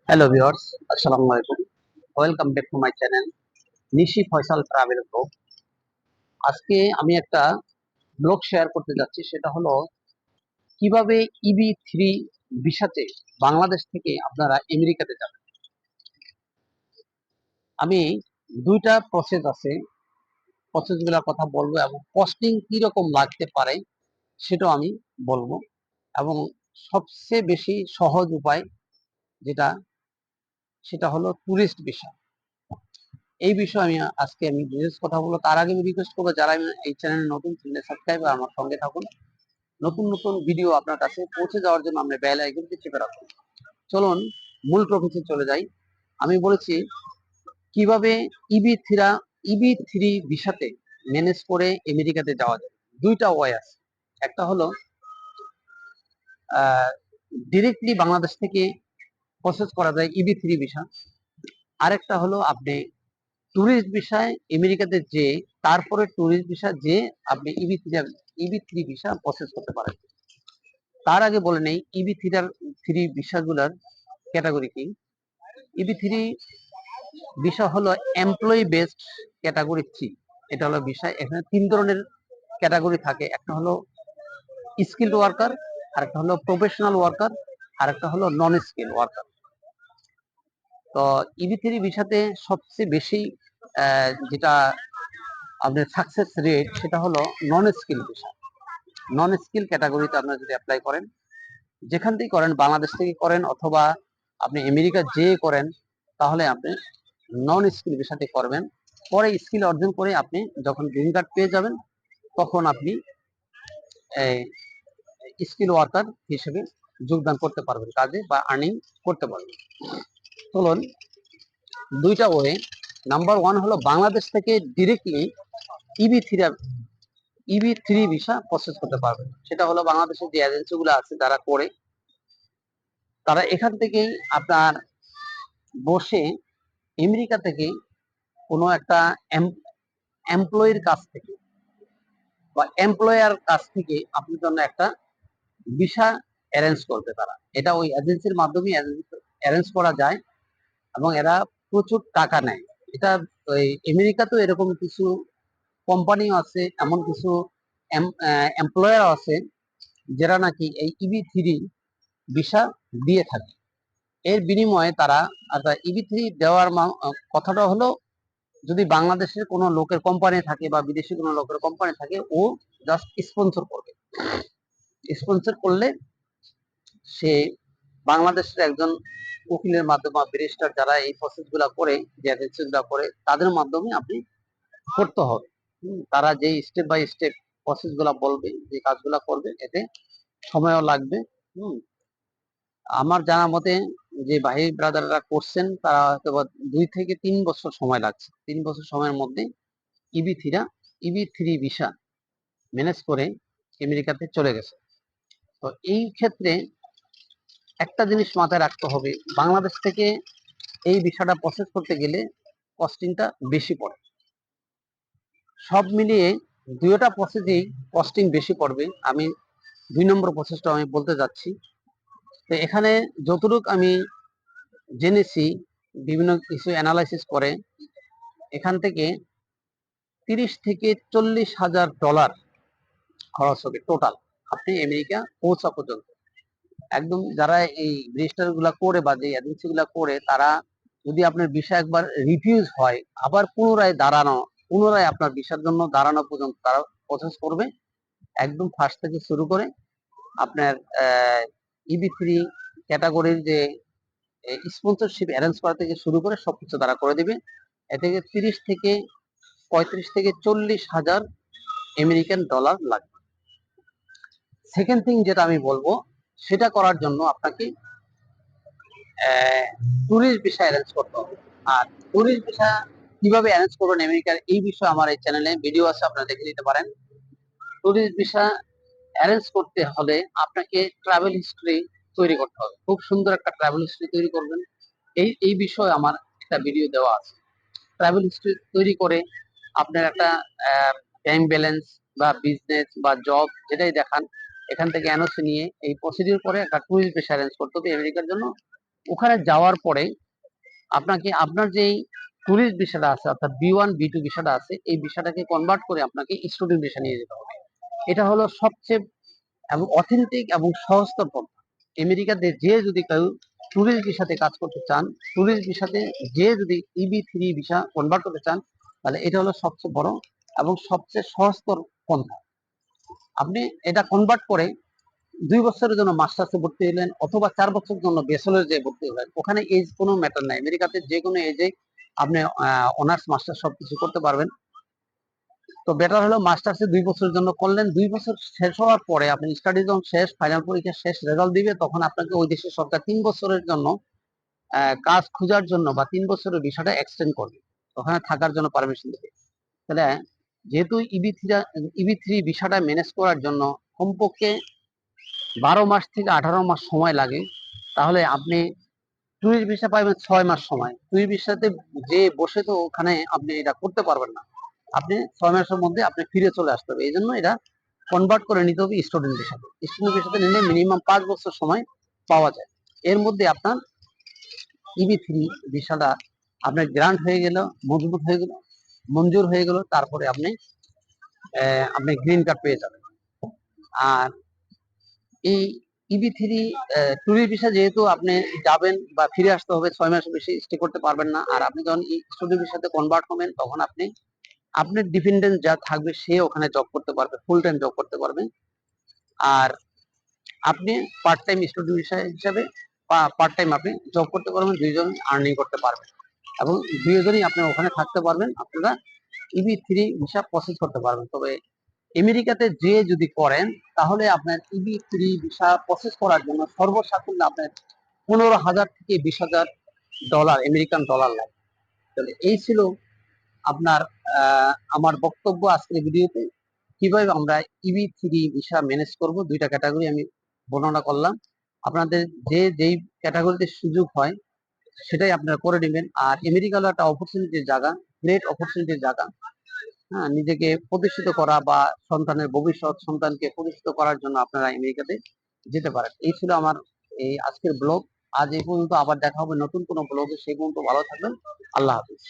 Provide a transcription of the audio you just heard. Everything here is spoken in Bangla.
হ্যালো ভিউয়ার্স, আসসালামু আলাইকুম। Welcome back to my channel Nishi Faisal travel blog. আজকে আমি একটা ব্লগ শেয়ার করতে যাচ্ছি, সেটা হলো কিভাবে EB3 ভিসাতে বাংলাদেশ থেকে আপনারা আমেরিকাতে যাবেন। আমি দুইটা প্রসেস আছে, প্রসেসগুলোর কথা বলবো এবং কস্টিং কি রকম লাগতে পারে সেটাও আমি বলবো, এবং সবচেয়ে বেশি সহজ উপায় যেটা সেটা হলো ট্যুরিস্ট ভিসা। এই বিষয়ে আমি ডিটেইলস কথা বলবো। তার আগে আমি রিকোয়েস্ট করবো, যারা এই চ্যানেলে নতুন, চ্যানেলে সাবস্ক্রাইব আর আমার সঙ্গে থাকুন। নতুন নতুন ভিডিও আপনার কাছে পৌঁছে যাওয়ার জন্য আপনি বেল আইকনটি চেপে রাখুন। চলুন মূল টপিকে চলে যাই। আমি বলেছি কিভাবে ইবি থ্রি ভিসাতে ম্যানেজ করে আমেরিকাতে যাওয়া যায়। দুইটা ওয়ে আছে। একটা হলো ডিরেক্টলি বাংলাদেশ থেকে প্রসেস করা যায় EB3 ভিসা। আরেকটা হলো আপনি ট্যুরিস্ট ভিসায় আমেরিকাতে যে তারপরে ট্যুরিস্ট ভিসা যে আপনি ইবি থ্রি ভিসা প্রসেস করতে পারেন। তার আগে বলে নেই থ্রি ভিসাগুলোর ক্যাটাগরি কি। EB3 ভিসা হলো এমপ্লয়ি বেসড ক্যাটাগরি 3। এটা হলো ভিসা। এখানে তিন ধরনের ক্যাটাগরি থাকে। একটা হলো স্কিলড ওয়ার্কার, আরেকটা হলো প্রফেশনাল ওয়ার্কার, আরেকটা হলো নন স্কিল ওয়ার্কার। তো EB3 ভিসাতে সবচেয়ে বেশি যেটা আপনার সাকসেস রেট সেটা হলো নন স্কিল ভিসা। নন স্কিল ক্যাটাগরিতে আপনারা যদি অ্যাপ্লাই করেন, যেখান থেকে করেন, বাংলাদেশ থেকে করেন অথবা আপনি আমেরিকা যেয়ে করেন, তাহলে আপনি নন স্কিল ভিসাতে করবেন। পরে স্কিল অর্জন করে আপনি যখন গ্রিন কার্ড পেয়ে যাবেন, তখন আপনি স্কিল ওয়ার্কার হিসেবে যোগদান করতে পারবেন কাজে, বা আর্নিং করতে পারবেন। চলুন, দুইটা ওয়ে। নাম্বার ওয়ান হলো বাংলাদেশ থেকে ডিরেক্টলি ইবি থ্রি ভিসা প্রসেস করতে পারবেন। সেটা হলো বাংলাদেশের যে এজেন্সিগুলো আছে যারা করে, তারা এখান থেকেই আপনার বসে আমেরিকা থেকে কোনো একটা এমপ্লয়ির কাছ থেকে বা এমপ্লয়ার কাছ থেকে আপনার জন্য একটা ভিসা অ্যারেঞ্জ করবে তারা। এটা ওই এজেন্সির মাধ্যমে অ্যারেঞ্জ করা যায়, এবং এরা প্রচুর টাকা নেয়। এটা ওই আমেরিকাতেও এরকম কিছু কোম্পানিও আছে, এমন কিছু এমপ্লয়ার আছে যারা নাকি এই EB3 ভিসা দিয়ে থাকে। এর বিনিময়ে তারা, EB3 দেওয়ার কথাটা হলো, যদি বাংলাদেশের কোনো লোকের কোম্পানি থাকে বা বিদেশি কোনো লোকের কোম্পানি থাকে, ও জাস্ট স্পন্সর করবে। স্পন্সর করলে সে বাংলাদেশের একজন উকিলের মাধ্যমে, ব্যারিস্টার যারা এই প্রসেস গুলা করে, যে এজেন্সি গুলা করে, তাদের মাধ্যমে আপনি করতে হবে। তারা যে স্টেপ বাই স্টেপ প্রসেস গুলা বলবে, যে কাজগুলা করবে, এতে সময়ও লাগবে। আমার জানা মতে যে ভাই ব্রাদাররা করছেন, তারা হয়তো 2 থেকে 3 বছর সময় লাগছে। 3 বছর সময়ের মধ্যে ইবি থ্রি ভিসা ম্যানেজ করে আমেরিকাতে চলে গেছে। তো এই ক্ষেত্রে একটা জিনিস মাথায় রাখতে হবে, বাংলাদেশ থেকে এই ভিসাটা প্রসেস করতে গেলে কস্টিংটা বেশি পড়ে। সব মিলিয়ে দুইটা প্রসেসেই কস্টিং বেশি পড়বে। আমি 2 নম্বর প্রসেসটা আমি বলতে যাচ্ছি। তো এখানে যতটুকু আমি জেনেছি, বিভিন্ন কিছু অ্যানালাইসিস করে, এখান থেকে 30 থেকে 40 হাজার ডলার খরচ হবে টোটাল আপনি আমেরিকা পৌঁছা পর্যন্ত। একদম যারা এই রেজিস্টার গুলা করে বা যে এজেন্সি গুলা করে, তারা যদি আপনার ভিসা একবার রিফিউজ হয়, আবার পুনরায় আপনার ভিসার জন্য দাঁড়ানো পর্যন্ত তারা প্রসেস করবে। একদম ফার্স্ট থেকে শুরু করে আপনার EB3 ক্যাটাগরির যে স্পন্সরশিপ অ্যারেঞ্জ করা থেকে শুরু করে সবকিছু তারা করে দিবে। এ থেকে 30 থেকে 35 থেকে 40 হাজার আমেরিকান ডলার লাগবে। সেকেন্ড থিং যেটা আমি বলবো, সেটা করার জন্য আপনাকে ট্যুরিস্ট ভিসা অ্যারেঞ্জ করতে হবে। আর ট্যুরিস্ট ভিসা কিভাবে অ্যারেঞ্জ করবেন আমেরিকার, এই বিষয়ে আমার এই চ্যানেলে ভিডিও আছে, আপনারা দেখে নিতে পারেন। ট্যুরিস্ট ভিসা অ্যারেঞ্জ করতে হলে আপনাকে ট্রাভেল হিস্ট্রি তৈরি করতে হবে। খুব সুন্দর একটা ট্রাভেল হিস্ট্রি তৈরি করবেন। এই বিষয়ে আমার একটা ভিডিও দেওয়া আছে। ট্রাভেল হিস্ট্রি তৈরি করে আপনার একটা ব্যাংক ব্যালেন্স বা বিজনেস বা জব যেটাই দেখান, এখান থেকে এনওসি নিয়ে এই প্রসিডিউর করে একটা ট্যুরিস্ট ভিসা অ্যারেঞ্জ করতে হবে আমেরিকার জন্য। ওখানে যাওয়ার পরে আপনাকে আপনার যেই ট্যুরিস্ট ভিসাটা আছে অর্থাৎ B1 B2 ভিসাটা আছে এই ভিসাটাকে কনভার্ট করে আপনাকে স্টুডেন্ট ভিসা নিয়ে যেতে হবে। এটা হলো সবচেয়ে এবং অথেন্টিক এবং সহজতর পন্থা। আমেরিকাতে যে যদি কেউ ট্যুরিস্ট ভিসাতে কাজ করতে চান, ট্যুরিস্ট ভিসাতে যে যদি EB3 ভিসা কনভার্ট করতে চান, তাহলে এটা হলো সবচেয়ে বড় এবং সবচেয়ে সহজতর পন্থা। আপনি এটা কনভার্ট করে 2 বছরের জন্য মাস্টার্সে ভর্তি হলেন অথবা 4 বছরের জন্য ব্যাচেলর যে ভর্তি হলেন, ওখানে এজ কোনো ম্যাটার নাই। আমেরিকাতে যে কোনো এজে আপনি অনার্স মাস্টার্স সবকিছু করতে পারবেন। তো বেটার হলো মাস্টার্সে 2 বছরের জন্য করলেন, 2 বছর শেষ হওয়ার পরে আপনি স্টাডি যখন শেষ, ফাইনাল পরীক্ষা শেষ, রেজাল্ট দিবে, তখন আপনাকে ওই দেশের সরকার 3 বছরের জন্য কাজ খোঁজার জন্য বা 3 বছরের ভিসাটা এক্সটেন্ড করবে, ওখানে থাকার জন্য পারমিশন দেবে। তাহলে যেহেতু EB3 ভিসাটা ম্যানেজ করার জন্য কমপক্ষে 12 মাস থেকে 18 মাস সময় লাগে, তাহলে আপনি ট্যুরিস্ট ভিসা পাবেন 6 মাস সময়। ট্যুরিস্ট ভিসাতে যে বসে তো ওখানে আপনি এটা করতে পারবেন না, আপনি 6 মাসের মধ্যে আপনি ফিরে চলে আসতে হবে। এই জন্য এটা কনভার্ট করে নিতে হবে স্টুডেন্ট ভিসাতে। স্টুডেন্ট ভিসাতে নিলে মিনিমাম 5 বছর সময় পাওয়া যায়। এর মধ্যে আপনার EB3 ভিসাটা আপনার গ্রান্ট হয়ে গেল, মজবুত হয়ে গেল, মঞ্জুর হয়ে গেল, তারপরে আপনি গ্রিন কার্ড পেয়ে যাবেন। আর এই EB3 ট্যুরিস্ট ভিসা যেহেতু আপনি যাবেন বা ফিরে আসতে হবে, 6 মাসের বেশি স্টে করতে পারবেন না। আর আপনি যখন স্টুডেন্ট ভিসাতে কনভার্ট হবেন, তখন আপনি আপনার ডিপেন্ডেন্ট যা থাকবে সে ওখানে জব করতে পারবে, ফুল টাইম জব করতে পারবে। আর আপনি পার্ট টাইম স্টুডেন্ট ভিসা হিসাবে পার্ট টাইম আপনি জব করতে পারবেন, দুইজন আর্নিং করতে পারবেন এবং দুইজনই আপনি ওখানে থাকতে পারবেন। আপনারা EB3 ভিসা প্রসেস করতে পারবেন। তবে আমেরিকাতে যে যদি করেন, তাহলে আপনার EB3 ভিসা প্রসেস করার জন্য সর্বসাকুল্যে আপনার $15,000 থেকে $20,000 আমেরিকান ডলার লাগে। তাহলে এই ছিল আপনার আমার বক্তব্য আজকের ভিডিওতে। কিভাবে আমরা EB3 ভিসা ম্যানেজ করব, দুইটা ক্যাটাগরি আমি বর্ণনা করলাম। আপনাদের যেই ক্যাটাগরিতে সুযোগ হয় সেটাই আপনারা করে নেবেন। আর আমেরিকা হলো একটা অপরচুনিটির জায়গা, গ্রেট অপরচুনিটির জায়গা। হ্যাঁ, নিজেকে প্রতিষ্ঠিত করা বা সন্তানের ভবিষ্যৎ সন্তানকে প্রতিষ্ঠিত করার জন্য আপনারা আমেরিকাতে যেতে পারেন। এই ছিল আমার এই আজকের ব্লগ। আজ এই পর্যন্ত, আবার দেখা হবে নতুন কোনো ব্লগে। সেই পর্যন্ত ভালো থাকবেন। আল্লাহ হাফিজ।